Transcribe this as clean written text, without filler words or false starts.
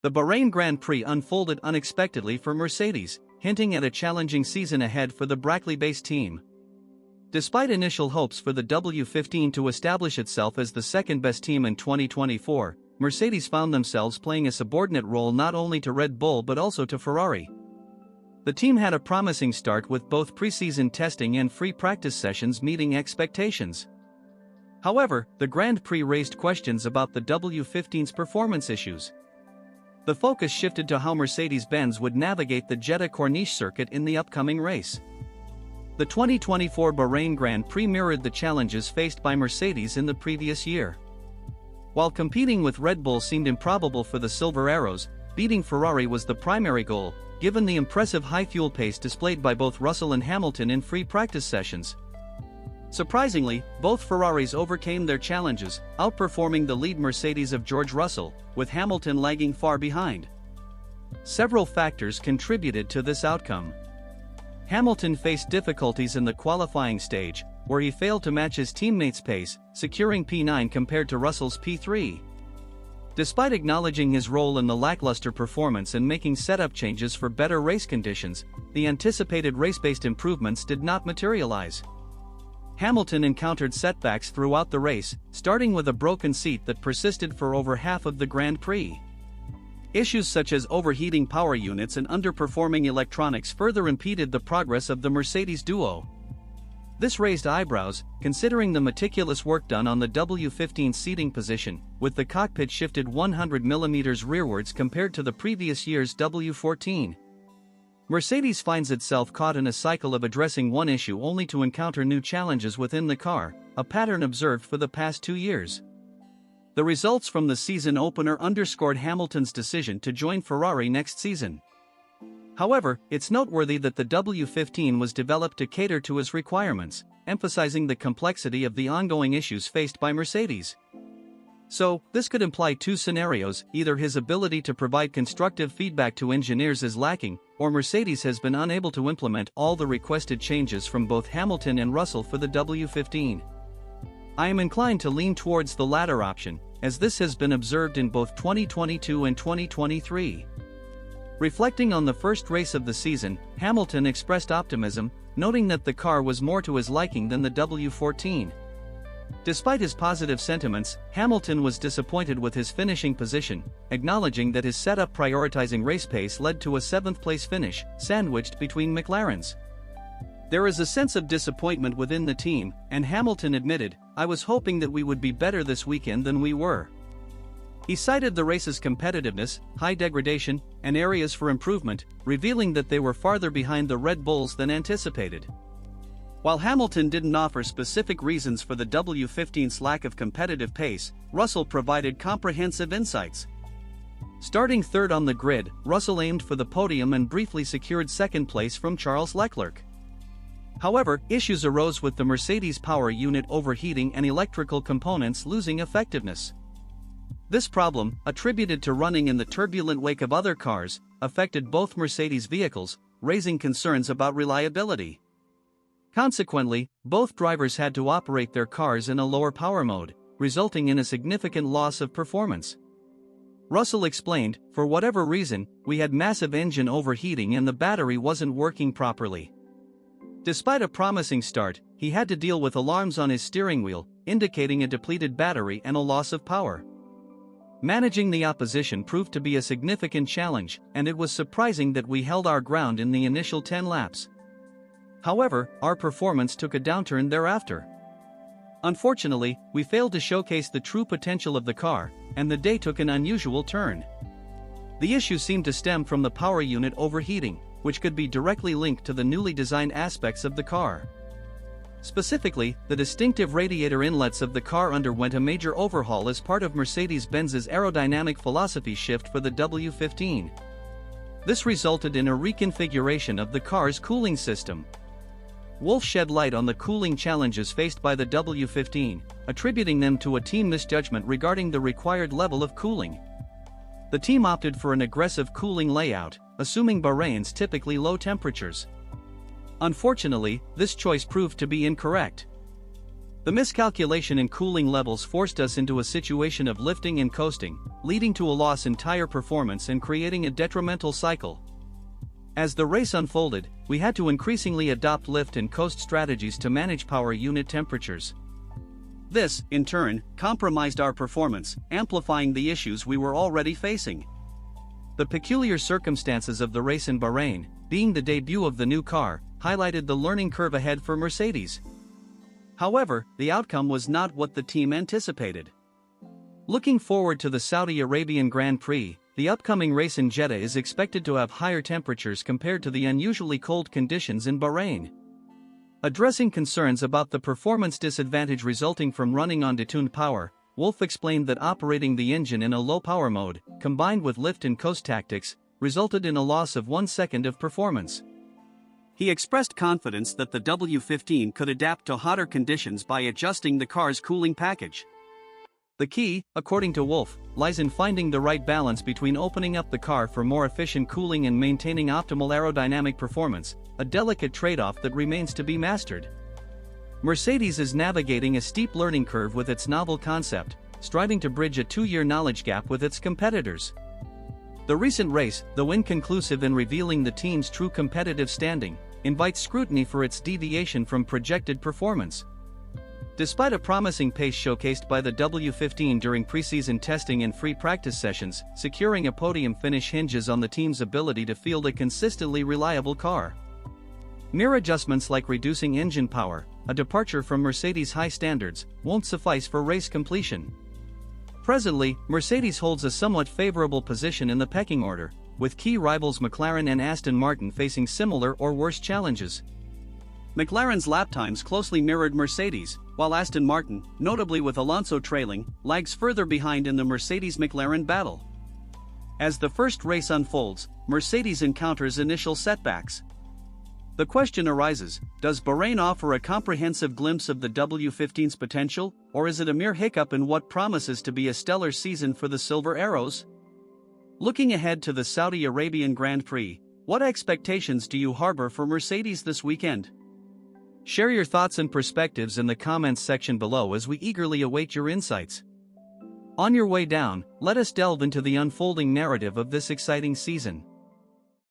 The Bahrain Grand Prix unfolded unexpectedly for Mercedes, hinting at a challenging season ahead for the Brackley-based team. Despite initial hopes for the W15 to establish itself as the second-best team in 2024, Mercedes found themselves playing a subordinate role not only to Red Bull but also to Ferrari. The team had a promising start with both pre-season testing and free practice sessions meeting expectations. However, the Grand Prix raised questions about the W15's performance issues. The focus shifted to how Mercedes-Benz would navigate the Jeddah Corniche Circuit in the upcoming race. The 2024 Bahrain Grand Prix mirrored the challenges faced by Mercedes in the previous year. While competing with Red Bull seemed improbable for the Silver Arrows, beating Ferrari was the primary goal, given the impressive high fuel pace displayed by both Russell and Hamilton in free practice sessions. Surprisingly, both Ferraris overcame their challenges, outperforming the lead Mercedes of George Russell, with Hamilton lagging far behind. Several factors contributed to this outcome. Hamilton faced difficulties in the qualifying stage, where he failed to match his teammates' pace, securing P9 compared to Russell's P3. Despite acknowledging his role in the lackluster performance and making setup changes for better race conditions, the anticipated race-based improvements did not materialize. Hamilton encountered setbacks throughout the race, starting with a broken seat that persisted for over half of the Grand Prix. Issues such as overheating power units and underperforming electronics further impeded the progress of the Mercedes duo. This raised eyebrows, considering the meticulous work done on the W15 seating position, with the cockpit shifted 100 mm rearwards compared to the previous year's W14. Mercedes finds itself caught in a cycle of addressing one issue only to encounter new challenges within the car, a pattern observed for the past 2 years. The results from the season opener underscored Hamilton's decision to join Ferrari next season. However, it's noteworthy that the W15 was developed to cater to his requirements, emphasizing the complexity of the ongoing issues faced by Mercedes. So, this could imply two scenarios: either his ability to provide constructive feedback to engineers is lacking, or Mercedes has been unable to implement all the requested changes from both Hamilton and Russell for the W15. I am inclined to lean towards the latter option, as this has been observed in both 2022 and 2023. Reflecting on the first race of the season, Hamilton expressed optimism, noting that the car was more to his liking than the W14. Despite his positive sentiments, Hamilton was disappointed with his finishing position, acknowledging that his setup prioritizing race pace led to a 7th-place finish, sandwiched between McLarens. There is a sense of disappointment within the team, and Hamilton admitted, "I was hoping that we would be better this weekend than we were." He cited the race's competitiveness, high degradation, and areas for improvement, revealing that they were farther behind the Red Bulls than anticipated. While Hamilton didn't offer specific reasons for the W15's lack of competitive pace, Russell provided comprehensive insights. Starting third on the grid, Russell aimed for the podium and briefly secured second place from Charles Leclerc. However, issues arose with the Mercedes power unit overheating and electrical components losing effectiveness. This problem, attributed to running in the turbulent wake of other cars, affected both Mercedes vehicles, raising concerns about reliability. Consequently, both drivers had to operate their cars in a lower power mode, resulting in a significant loss of performance. Russell explained, "For whatever reason, we had massive engine overheating and the battery wasn't working properly." Despite a promising start, he had to deal with alarms on his steering wheel, indicating a depleted battery and a loss of power. Managing the opposition proved to be a significant challenge, and it was surprising that we held our ground in the initial 10 laps. However, our performance took a downturn thereafter. Unfortunately, we failed to showcase the true potential of the car, and the day took an unusual turn. The issue seemed to stem from the power unit overheating, which could be directly linked to the newly designed aspects of the car. Specifically, the distinctive radiator inlets of the car underwent a major overhaul as part of Mercedes-Benz's aerodynamic philosophy shift for the W15. This resulted in a reconfiguration of the car's cooling system. Wolff shed light on the cooling challenges faced by the W15, attributing them to a team misjudgment regarding the required level of cooling. The team opted for an aggressive cooling layout, assuming Bahrain's typically low temperatures. Unfortunately, this choice proved to be incorrect. The miscalculation in cooling levels forced us into a situation of lifting and coasting, leading to a loss in tire performance and creating a detrimental cycle. As the race unfolded, we had to increasingly adopt lift and coast strategies to manage power unit temperatures. This, in turn, compromised our performance, amplifying the issues we were already facing. The peculiar circumstances of the race in Bahrain, being the debut of the new car, highlighted the learning curve ahead for Mercedes. However, the outcome was not what the team anticipated. Looking forward to the Saudi Arabian Grand Prix, the upcoming race in Jeddah is expected to have higher temperatures compared to the unusually cold conditions in Bahrain. Addressing concerns about the performance disadvantage resulting from running on detuned power, Wolff explained that operating the engine in a low-power mode, combined with lift and coast tactics, resulted in a loss of 1 second of performance. He expressed confidence that the W15 could adapt to hotter conditions by adjusting the car's cooling package. The key, according to Wolff, lies in finding the right balance between opening up the car for more efficient cooling and maintaining optimal aerodynamic performance, a delicate trade-off that remains to be mastered. Mercedes is navigating a steep learning curve with its novel concept, striving to bridge a 2-year knowledge gap with its competitors. The recent race, though inconclusive in revealing the team's true competitive standing, invites scrutiny for its deviation from projected performance. Despite a promising pace showcased by the W15 during preseason testing and free practice sessions, securing a podium finish hinges on the team's ability to field a consistently reliable car. Mere adjustments like reducing engine power, a departure from Mercedes' high standards, won't suffice for race completion. Presently, Mercedes holds a somewhat favorable position in the pecking order, with key rivals Mclaren and Aston Martin facing similar or worse challenges. McLaren's lap times closely mirrored Mercedes, while Aston Martin, notably with Alonso trailing, lags further behind in the Mercedes-McLaren battle. As the first race unfolds, Mercedes encounters initial setbacks. The question arises, does Bahrain offer a comprehensive glimpse of the W15's potential, or is it a mere hiccup in what promises to be a stellar season for the Silver Arrows? Looking ahead to the Saudi Arabian Grand Prix, what expectations do you harbor for Mercedes this weekend? Share your thoughts and perspectives in the comments section below as we eagerly await your insights. On your way down, let us delve into the unfolding narrative of this exciting season.